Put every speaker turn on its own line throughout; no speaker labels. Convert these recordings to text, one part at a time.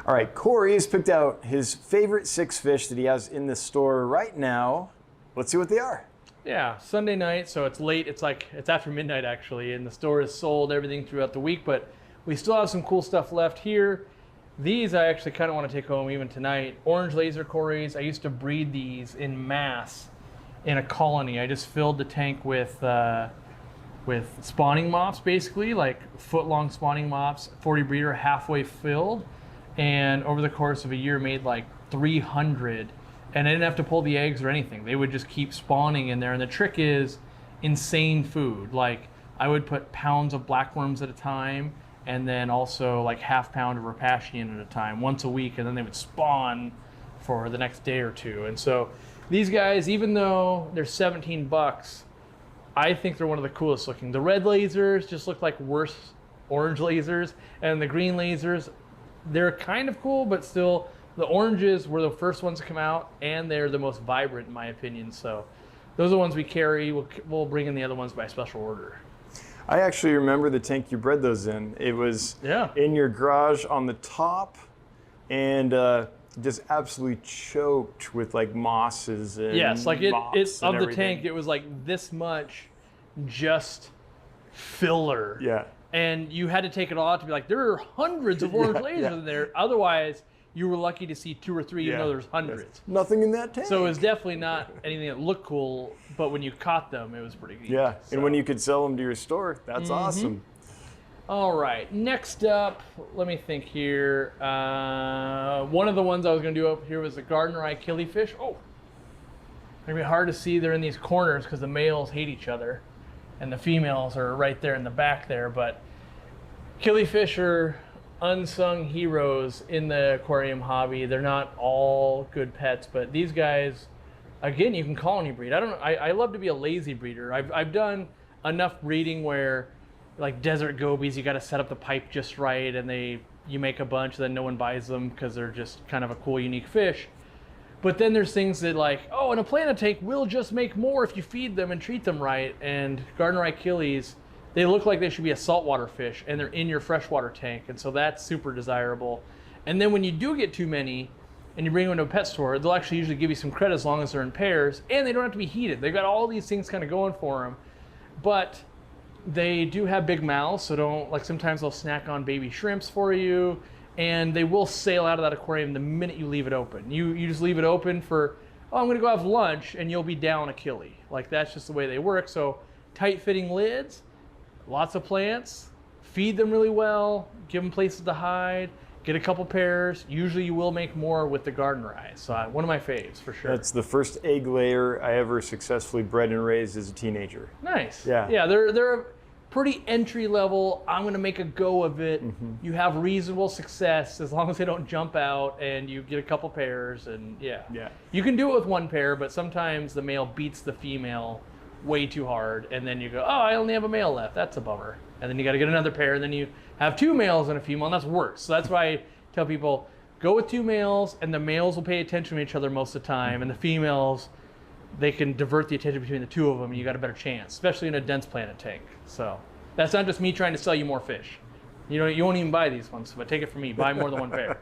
All right, Cory has picked out his favorite 6 fish that he has in the store right now. Let's see what they are.
Yeah, Sunday night, so it's late. It's after midnight actually, and the store is sold everything throughout the week, but we still have some cool stuff left here. These I actually kind of want to take home even tonight. Orange laser Corys. I used to breed these in mass in a colony. I just filled the tank with spawning mops, basically, like foot-long spawning mops, 40 breeder, halfway filled, and over the course of a year made like 300. And I didn't have to pull the eggs or anything. They would just keep spawning in there. And the trick is insane food. Like I would put pounds of blackworms at a time, and then also like half pound of Rapacian at a time once a week. And then they would spawn for the next day or two. And so these guys, even though they're 17 bucks, I think they're one of the coolest looking. The red lasers just look like worse orange lasers. And the green lasers, they're kind of cool, but still, the oranges were the first ones to come out, and they're the most vibrant in my opinion. So those are the ones we carry. We'll bring in the other ones by special order.
I actually remember the tank you bred those in. It was in your garage on the top, and just absolutely choked with like mosses and
yes, like it's of the
everything.
tank. It was like this much, just filler.
Yeah.
And you had to take it all out to be like, there are hundreds of orange lasers in there. Otherwise, you were lucky to see 2 or 3, even though there's hundreds.
Yes. Nothing in that tank.
So it was definitely not anything that looked cool, but when you caught them, it was pretty good.
Yeah,
so.
and when you could sell them to your store, that's awesome.
All right, next up, let me think here. One of the ones I was going to do up here was the gardener eye killifish. Oh, it'd be hard to see. They're in these corners because the males hate each other, and the females are right there in the back there. But killifish are unsung heroes in the aquarium hobby. They're not all good pets, but these guys, again, you can colony breed. I love to be a lazy breeder. I've done enough breeding where, like desert gobies, you got to set up the pipe just right, and you make a bunch, then no one buys them because they're just kind of a cool, unique fish. But then there's things that like, oh, in a planet tank, we'll just make more if you feed them and treat them right. And gardener eye killies, they look like they should be a saltwater fish, and they're in your freshwater tank, and so that's super desirable. And then when you do get too many, and you bring them to a pet store, they'll actually usually give you some credit as long as they're in pairs, and they don't have to be heated. They've got all these things kind of going for them, but they do have big mouths, so don't, like sometimes they'll snack on baby shrimps for you, and they will sail out of that aquarium the minute you leave it open. You just leave it open for, oh, I'm gonna go have lunch, and you'll be down a killie. Like that's just the way they work. So tight fitting lids, lots of plants, feed them really well, give them places to hide, get a couple pairs. Usually you will make more with the gardener eyes. So one of my faves for sure.
That's the first egg layer I ever successfully bred and raised as a teenager.
Nice.
Yeah.
Yeah, they're pretty entry level. I'm gonna make a go of it. You have reasonable success as long as they don't jump out and you get a couple pairs, and yeah. You can do it with one pair, but sometimes the male beats the female way too hard, and then you go, oh, I only have a male left. That's a bummer. And then you got to get another pair, and then you have 2 males and a female, and that's worse. So that's why I tell people, go with 2 males, and the males will pay attention to each other most of the time, and the females, they can divert the attention between the 2 of them, and you got a better chance, especially in a dense planet tank. So that's not just me trying to sell you more fish. You know, you won't even buy these ones, but take it from me. Buy more than 1 pair.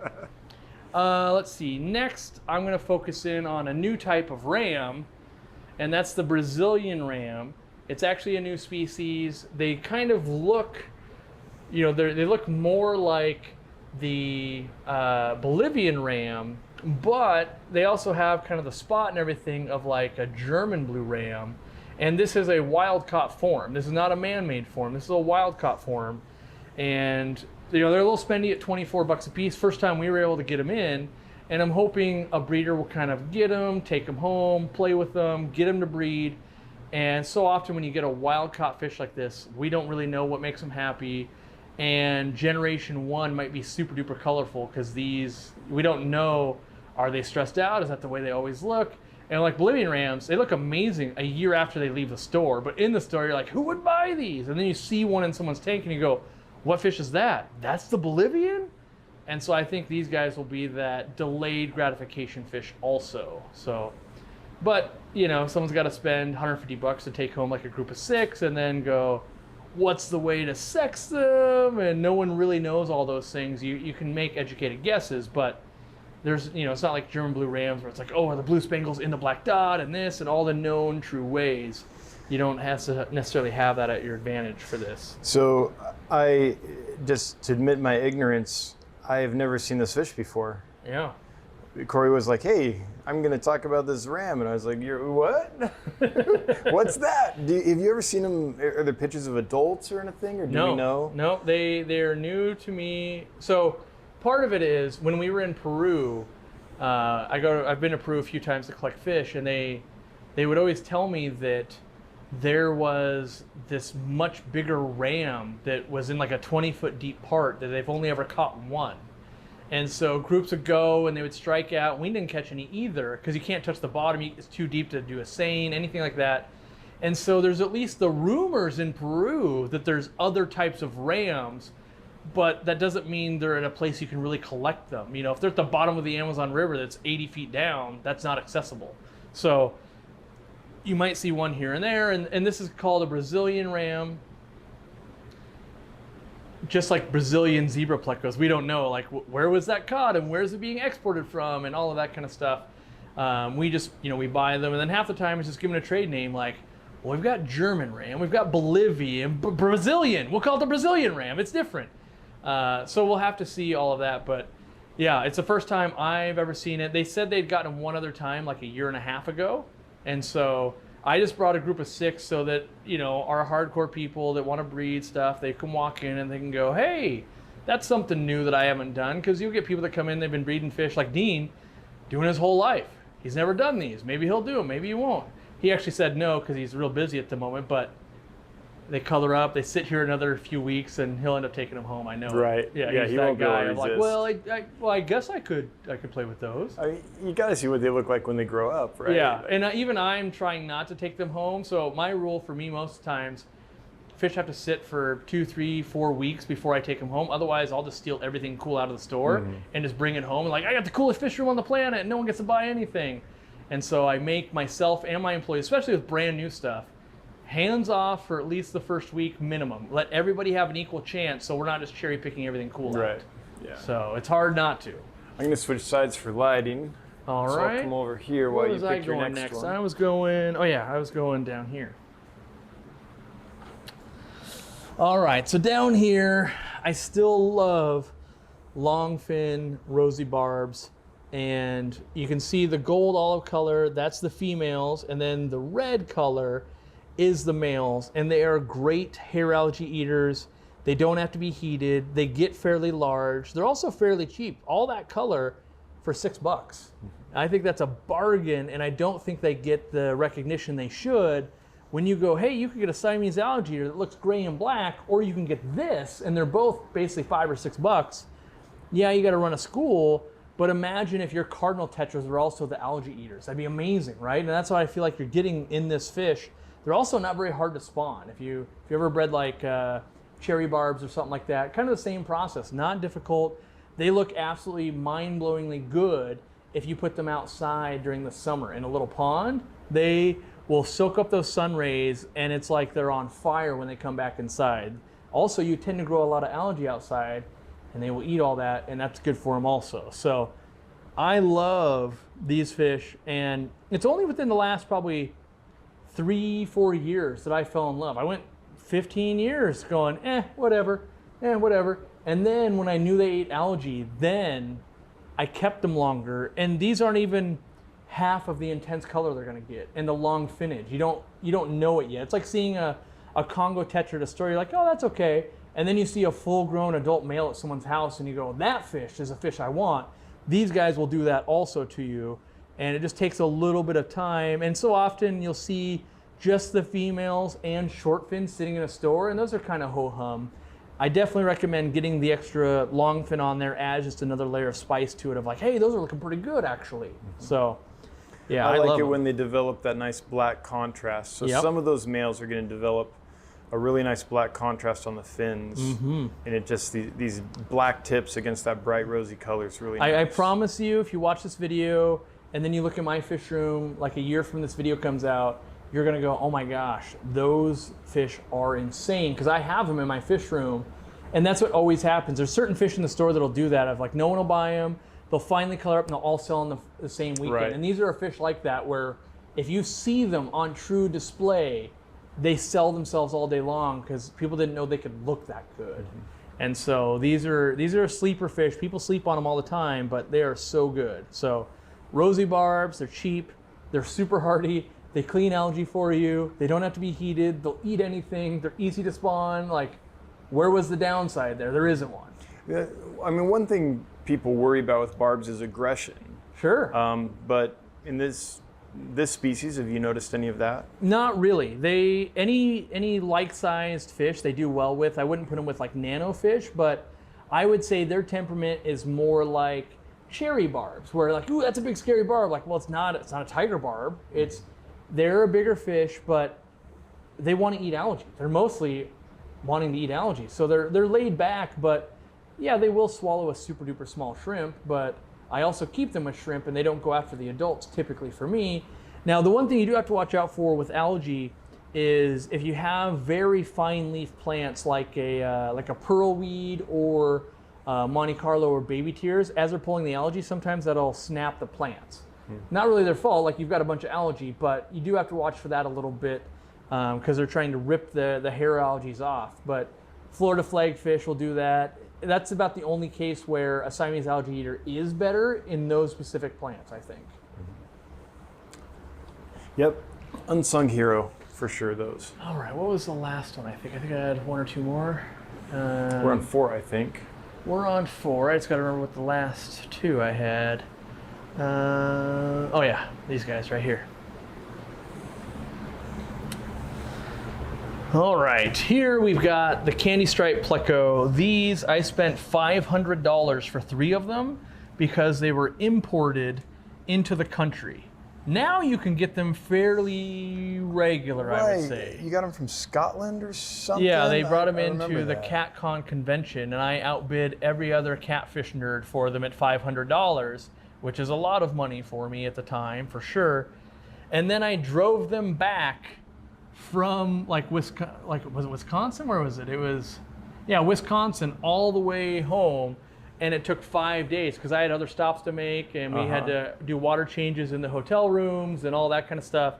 Let's see. Next, I'm going to focus in on a new type of ram, and that's the Brazilian ram. It's actually a new species. They kind of look, you know, they look more like the Bolivian ram, but they also have kind of the spot and everything of like a German blue ram. And this is a wild-caught form. This is not a man-made form. This is a wild-caught form. And you know, they're a little spendy at 24 bucks a piece. First time we were able to get them in. And I'm hoping a breeder will kind of get them, take them home, play with them, get them to breed. And so often when you get a wild-caught fish like this, we don't really know what makes them happy. And generation 1 might be super duper colorful because these, we don't know, are they stressed out? Is that the way they always look? And like Bolivian rams, they look amazing a year after they leave the store. But in the store, you're like, who would buy these? And then you see one in someone's tank and you go, what fish is that? That's the Bolivian? And so I think these guys will be that delayed gratification fish also. So, but you know, someone's got to spend 150 bucks to take home like a group of 6 and then go, what's the way to sex them, and no one really knows all those things. You can make educated guesses, but there's, it's not like German blue rams where it's like, oh, are the blue spangles in the black dot and this and all the known true ways. You don't have to necessarily have that at your advantage for this.
So I, just to admit my ignorance, I have never seen this fish before.
Yeah.
Cory was like, hey, I'm going to talk about this ram. And I was like, you're what? What's that? Have you ever seen them? Are there pictures of adults or anything? Or do we know?
No, they're new to me. So part of it is when we were in Peru, I've been to Peru a few times to collect fish, and they would always tell me that there was this much bigger ram that was in like a 20-foot deep part that they've only ever caught one. And so groups would go and they would strike out. We didn't catch any either because you can't touch the bottom. It's too deep to do a seine, anything like that. And so there's at least the rumors in Peru that there's other types of rams, but that doesn't mean they're in a place you can really collect them. If they're at the bottom of the Amazon River that's 80 feet down, that's not accessible. So you might see one here and there, and this is called a Brazilian ram. Just like Brazilian zebra plecos, we don't know like where was that caught and where's it being exported from and all of that kind of stuff. We just, we buy them, and then half the time it's just given a trade name like, well, we've got German ram, we've got Bolivian, Brazilian. We'll call it the Brazilian ram. It's different. So we'll have to see all of that, but yeah, it's the first time I've ever seen it. They said they'd gotten them one other time like a year and a half ago, and so I just brought a group of 6 so that, our hardcore people that want to breed stuff, they can walk in and they can go, hey, that's something new that I haven't done. Because you'll get people that come in, they've been breeding fish like Dean, doing his whole life. He's never done these. Maybe he'll do them, maybe he won't. He actually said no because he's real busy at the moment, but they color up, they sit here another few weeks, and he'll end up taking them home. I know.
Right.
Yeah,
he
that
won't
guy.
go
I'm like, well, I guess I could play with those.
I mean, you got to see what they look like when they grow up, right?
Yeah, and even I'm trying not to take them home. So my rule for me most times, fish have to sit for 2, 3, 4 weeks before I take them home. Otherwise, I'll just steal everything cool out of the store and just bring it home. Like, I got the coolest fish room on the planet, and no one gets to buy anything. And so I make myself and my employees, especially with brand new stuff, hands off for at least the first week minimum. Let everybody have an equal chance, so we're not just cherry picking everything cool out.
Right. Yeah.
So it's hard not to.
I'm going to switch sides for lighting.
All
so
right.
I'll come over here while you pick your next one.
I was going down here. All right, so down here, I still love longfin rosy barbs, and you can see the gold olive color, that's the females, and then the red color is the males, and they are great hair algae eaters. They don't have to be heated. They get fairly large. They're also fairly cheap. All that color for $6. I think that's a bargain, and I don't think they get the recognition they should. When you go, hey, you could get a Siamese algae eater that looks gray and black, or you can get this, and they're both basically $5 or $6. Yeah, you got to run a school, but imagine if your cardinal tetras were also the algae eaters. That'd be amazing, right? And that's what I feel like you're getting in this fish. They're also not very hard to spawn. If you ever bred like cherry barbs or something like that, kind of the same process, not difficult. They look absolutely mind-blowingly good if you put them outside during the summer in a little pond. They will soak up those sun rays, and it's like they're on fire when they come back inside. Also, you tend to grow a lot of algae outside, and they will eat all that, and that's good for them also. So I love these fish, and it's only within the last probably 3-4 years that I fell in love. I went 15 years going, whatever. And then when I knew they ate algae, then I kept them longer. And these aren't even half of the intense color they're gonna get and the long finnage. You don't know it yet. It's like seeing a Congo tetra at a store. You're like, oh, that's okay. And then you see a full-grown adult male at someone's house and you go, that fish is a fish I want. These guys will do that also to you. And it just takes a little bit of time. And so often you'll see just the females and short fins sitting in a store, and those are kind of ho-hum. I definitely recommend getting the extra long fin on there, adds just another layer of spice to it of like, hey, those are looking pretty good actually. So yeah,
I like it when they develop that nice black contrast. So some of those males are going to develop a really nice black contrast on the fins, and it just these black tips against that bright rosy color is really nice.
I promise you, if you watch this video and then you look at my fish room like a year from this video comes out, you're gonna go, oh my gosh, those fish are insane, because I have them in my fish room, and that's what always happens. There's certain fish in the store that'll do that, of like no one will buy them, they'll finally color up and they'll all sell on the same weekend.
Right.
And these are fish like that where if you see them on true display, they sell themselves all day long because people didn't know they could look that good. And so these are sleeper fish. People sleep on them all the time, but they are so good. So rosy barbs, they're cheap, they're super hardy, they clean algae for you, they don't have to be heated, they'll eat anything, they're easy to spawn. Like, where was the downside there? There isn't one.
Yeah, I mean, one thing people worry about with barbs is aggression.
Sure.
But in this species, have you noticed any of that?
Not really. Any like-sized fish they do well with. I wouldn't put them with like nano fish, but I would say their temperament is more like cherry barbs, where like, ooh, that's a big scary barb. Like, well, it's not a tiger barb. They're a bigger fish, but they want to eat algae. They're mostly wanting to eat algae. So they're laid back, but yeah, they will swallow a super duper small shrimp, but I also keep them with shrimp and they don't go after the adults typically for me. Now, the one thing you do have to watch out for with algae is if you have very fine leaf plants like a pearlweed or Monte Carlo or baby tears, as they're pulling the algae, sometimes that'll snap the plants. Not really their fault, like you've got a bunch of algae, but you do have to watch for that a little bit because they're trying to rip the hair algae off. But Florida flagfish will do that. That's about the only case where a Siamese algae eater is better in those specific plants, I think.
Yep, unsung hero for sure, those.
All right, what was the last one? I think I had one or two more.
We're on 4, I think.
We're on 4. I just got to remember what the last 2 I had. Oh yeah, these guys right here. All right, here we've got the candy stripe pleco. These, I spent $500 for 3 of them because they were imported into the country. Now you can get them fairly regular, I would say.
You got them from Scotland or something?
Yeah, they brought them into the CatCon convention, and I outbid every other catfish nerd for them at $500, which is a lot of money for me at the time, for sure. And then I drove them back from was it Wisconsin? Where was it? It was, yeah, Wisconsin all the way home, and it took 5 days because I had other stops to make, and we had to do water changes in the hotel rooms and all that kind of stuff.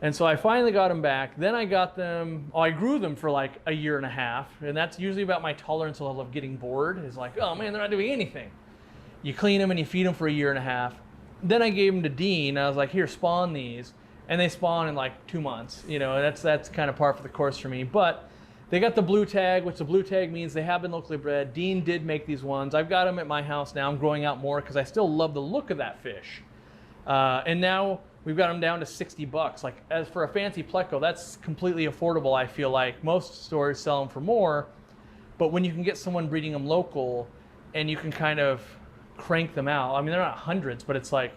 And so I finally got them back. Then I got them, I grew them for like a year and a half, and that's usually about my tolerance level of getting bored. Is like, oh man, they're not doing anything. You clean them and you feed them for a year and a half. Then I gave them to Dean. I was like, here, spawn these. And they spawn in like 2 months. You know, that's kind of par for the course for me. But they got the blue tag, which the blue tag means they have been locally bred. Dean did make these ones. I've got them at my house now. I'm growing out more because I still love the look of that fish. And now we've got them down to $60. Like, as for a fancy pleco, that's completely affordable, I feel like. Most stores sell them for more. But when you can get someone breeding them local and you can kind of crank them out, I mean, they're not hundreds, but it's like,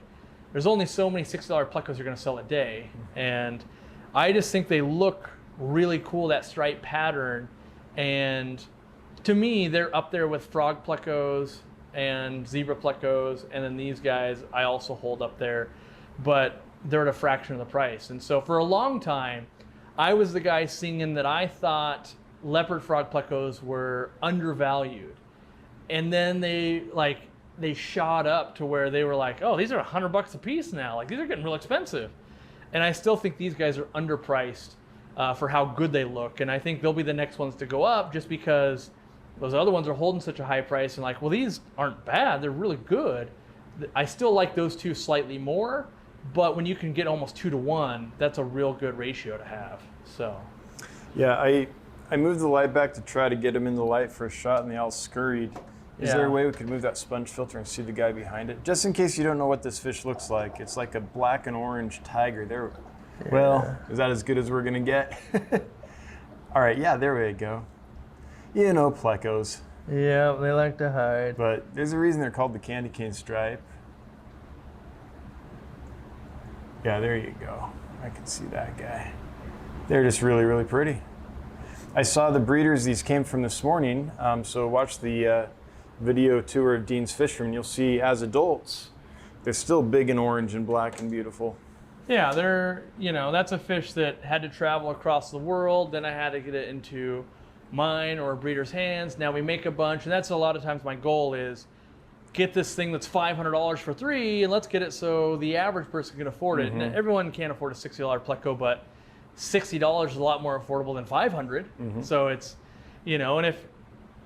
there's only so many $60 plecos you're going to sell a day. And I just think they look really cool, that stripe pattern. And to me, they're up there with frog plecos and zebra plecos. And then these guys I also hold up there, but they're at a fraction of the price. And so for a long time, I was the guy singing that I thought leopard frog plecos were undervalued. And then they shot up to where they were like, oh, these are $100 a piece now. Like, these are getting real expensive. And I still think these guys are underpriced for how good they look. And I think they'll be the next ones to go up just because those other ones are holding such a high price. And like, well, these aren't bad. They're really good. I still like those two slightly more. But when you can get almost 2 to 1, that's a real good ratio to have. So,
yeah, I moved the light back to try to get them in the light for a shot, and they all scurried. Is there a way we could move that sponge filter and see the guy behind it? Just in case you don't know what this fish looks like. It's like a black and orange tiger. Well, is that as good as we're going to get? All right, yeah, there we go. You know, plecos.
Yeah, they like to hide.
But there's a reason they're called the candy cane stripe. Yeah, there you go. I can see that guy. They're just really, really pretty. I saw the breeders these came from this morning, so watch the video tour of Dean's fish room. You'll see as adults, they're still big and orange and black and beautiful.
Yeah, that's a fish that had to travel across the world. Then I had to get it into mine or a breeder's hands. Now we make a bunch, and that's a lot of times my goal is get this thing that's $500 for 3, and let's get it so the average person can afford it. And everyone can't afford a $60 Pleco, but $60 is a lot more affordable than $500. So it's, and if,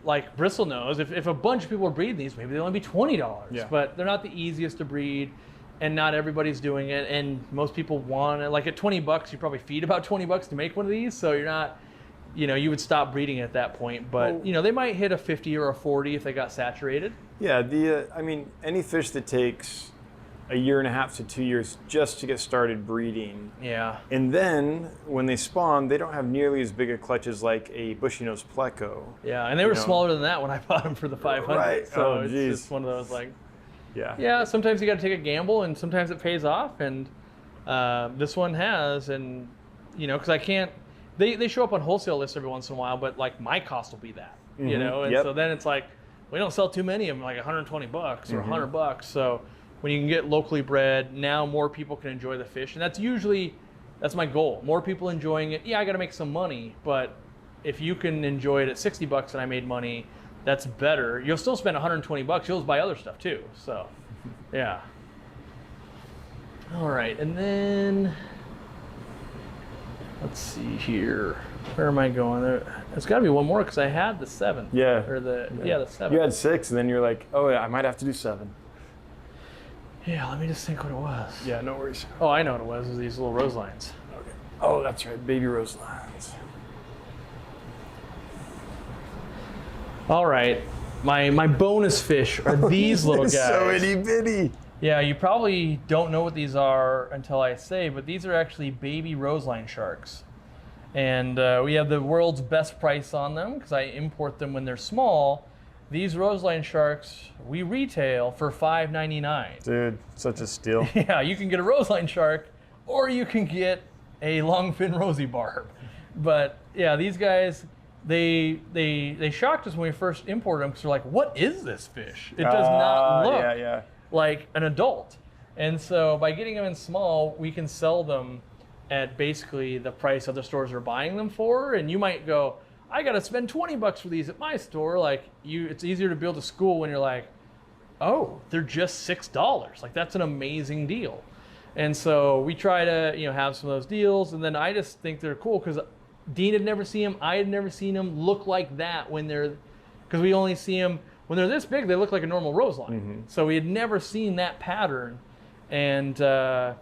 like Bristle knows, if a bunch of people are breeding these, maybe they'll only be $20. But they're not the easiest to breed, and not everybody's doing it. And most people want it. Like at $20, you probably feed about $20 to make one of these. So you're not, you would stop breeding at that point. But they might hit a 50 or a 40 if they got saturated.
Yeah, any fish that takes a year and a half to 2 years just to get started breeding. Yeah. And then when they spawn, they don't have nearly as big a clutch as like a bushy-nosed Pleco.
Yeah, and they were smaller than that when I bought them for the 500.
Right.
So it's just one of those like, yeah, sometimes you got to take a gamble, and sometimes it pays off, and this one has, and because I can't. They show up on wholesale lists every once in a while, but like my cost will be that, and so then it's like we don't sell too many of them, like $120 or $100. So when you can get locally bred, now more people can enjoy the fish, and that's my goal. More people enjoying it. Yeah, I got to make some money, but if you can enjoy it at $60 and I made money, that's better. You'll still spend $120. You'll just buy other stuff too. So, yeah. All right, and then let's see here. Where am I going? There's got to be one more because I had the 7.
Yeah.
Or the 7.
You had 6, and then you're like, oh yeah, I might have to do 7.
Yeah, let me just think what it was.
Yeah, no worries.
Oh, I know what it was. It was these little rose lines.
Okay. Oh, that's right, baby rose lines.
All right, my bonus fish are these little guys.
So itty bitty.
Yeah, you probably don't know what these are until I say, but these are actually baby roseline sharks. And we have the world's best price on them because I import them when they're small. These roseline sharks we retail for $5.99.
Dude, such a steal.
Yeah, you can get a roseline shark, or you can get a longfin rosy barb. But yeah, these guys, they shocked us when we first imported them because they're like, what is this fish? It does not look like an adult. And so by getting them in small, we can sell them at basically the price other stores are buying them for. And you might go, I got to spend $20 for these at my store. Like it's easier to build a school when you're like, oh, they're just $6. Like that's an amazing deal. And so we try to, have some of those deals. And then I just think they're cool because Dean had never seen them. I had never seen them look like that because we only see them when they're this big. They look like a normal roseline. So we had never seen that pattern. And so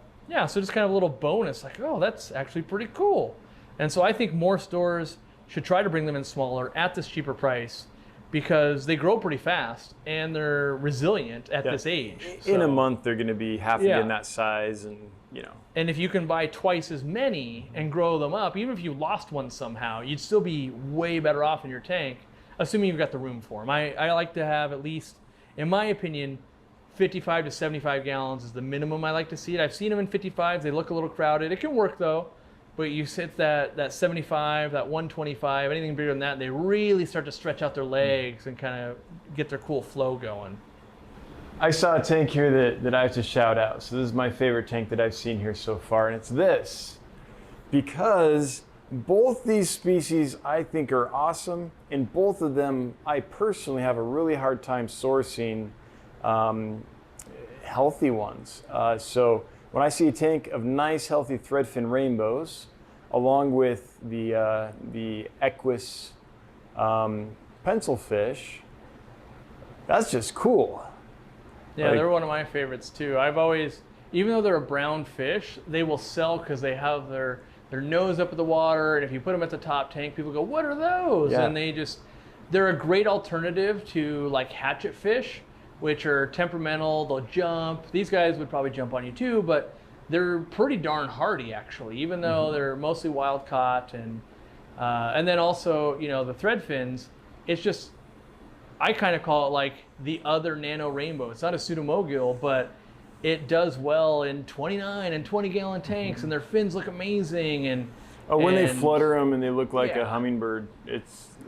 just kind of a little bonus, like, oh, that's actually pretty cool. And so I think more stores should try to bring them in smaller at this cheaper price because they grow pretty fast and they're resilient at this age.
In a month, they're going to be half again that size, and
And if you can buy twice as many and grow them up, even if you lost one somehow, you'd still be way better off in your tank, assuming you've got the room for them. I like to have at least, in my opinion, 55 to 75 gallons is the minimum I like to see it. I've seen them in 55s. They look a little crowded. It can work though. But you hit that 75, that 125, anything bigger than that, they really start to stretch out their legs and kind of get their cool flow going.
I saw a tank here that I have to shout out. So this is my favorite tank that I've seen here so far, and it's this. Because both these species I think are awesome, and both of them I personally have a really hard time sourcing healthy ones. So when I see a tank of nice, healthy threadfin rainbows, along with the Equus pencilfish, that's just cool.
Yeah, they're one of my favorites too. I've always, even though they're a brown fish, they will sell because they have their nose up at the water, and if you put them at the top tank, people go, "What are those?" Yeah. And they're a great alternative to like hatchet fish, which are temperamental, they'll jump. These guys would probably jump on you too, but they're pretty darn hardy actually, even though they're mostly wild caught. And then also, the thread fins, it's just, I kind of call it like the other nano rainbow. It's not a pseudomogil, but it does well in 29 and 20 gallon tanks, and their fins look amazing. And
when they flutter them and they look like a hummingbird,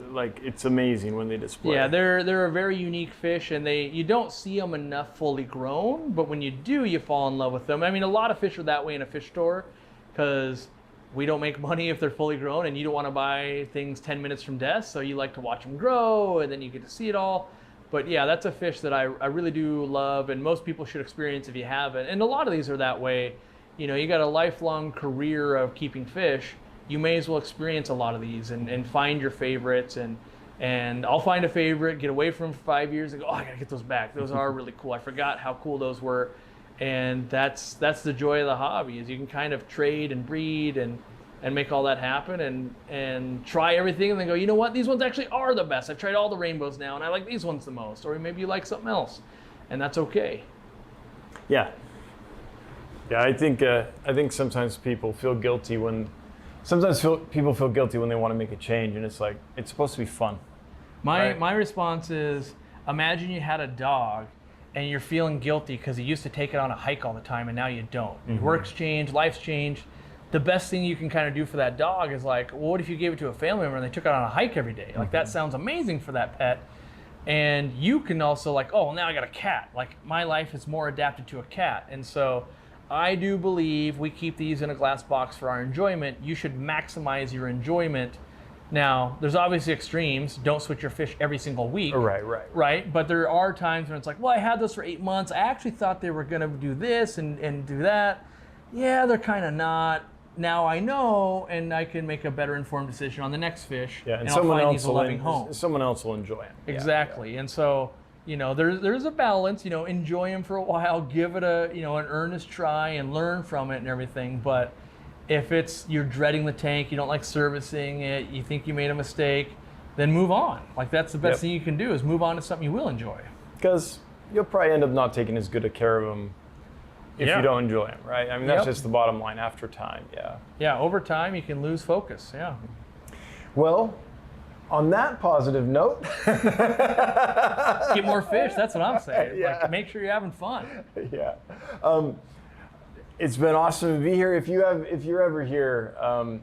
like it's amazing when they display.
Yeah, they're a very unique fish, and you don't see them enough fully grown, but when you do, you fall in love with them. I mean, a lot of fish are that way in a fish store because we don't make money if they're fully grown, and you don't want to buy things 10 minutes from death, so you like to watch them grow, and then you get to see it all. But yeah, that's a fish that I really do love, and most people should experience if you haven't. And a lot of these are that way. You know, you got a lifelong career of keeping fish, you may as well experience a lot of these and find your favorites. And I'll find a favorite, get away from them for 5 years, and go, oh, I gotta get those back. Those are really cool. I forgot how cool those were. And that's the joy of the hobby, is you can kind of trade and breed and make all that happen and try everything and then go, you know what, these ones actually are the best. I've tried all the rainbows now and I like these ones the most. Or maybe you like something else, and that's okay.
Yeah. Yeah, I think sometimes people feel guilty when people feel guilty when they want to make a change, and it's like, it's supposed to be fun.
My response is, imagine you had a dog and you're feeling guilty because you used to take it on a hike all the time and now you don't.
Mm-hmm.
Work's changed, life's changed. The best thing you can kind of do for that dog is like, well, what if you gave it to a family member and they took it on a hike every day? Like, that sounds amazing for that pet. And you can also like, oh, well, now I got a cat. Like, my life is more adapted to a cat. And so I do believe we keep these in a glass box for our enjoyment. You should maximize your enjoyment. Now, there's obviously extremes. Don't switch your fish every single week. Right? But there are times when it's like, well, I had those for 8 months. I actually thought they were going to do this and do that. Yeah, they're kind of not. Now I know, and I can make a better informed decision on the next fish.
Yeah, and
I'll find these a loving home.
Someone else will enjoy it.
Exactly. And so, you know, there's a balance. You know, enjoy them for a while, give it an earnest try, and learn from it and everything. But if you're dreading the tank, you don't like servicing it, you think you made a mistake, then move on. Like, that's the best thing you can do, is move on to something you will enjoy.
Because you'll probably end up not taking as good a care of them if you don't enjoy them, right? I mean, that's just the bottom line after time,
Yeah, over time you can lose focus,
Well, on that positive note,
get more fish, that's what I'm saying. Like, make sure you're having fun.
Yeah. It's been awesome to be here. If you're ever here,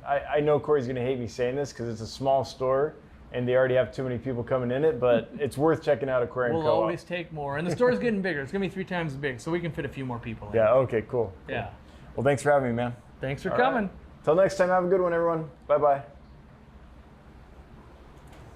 I know Cory's gonna hate me saying this because it's a small store and they already have too many people coming in it, but it's worth checking out Aquarium Co-op.
We'll always take more. And the store's getting bigger. It's going to be 3 times as big, so we can fit a few more people in.
Yeah, okay, cool.
Yeah.
Well, thanks for having me, man.
Thanks for coming.
Till next time, have a good one, everyone. Bye-bye.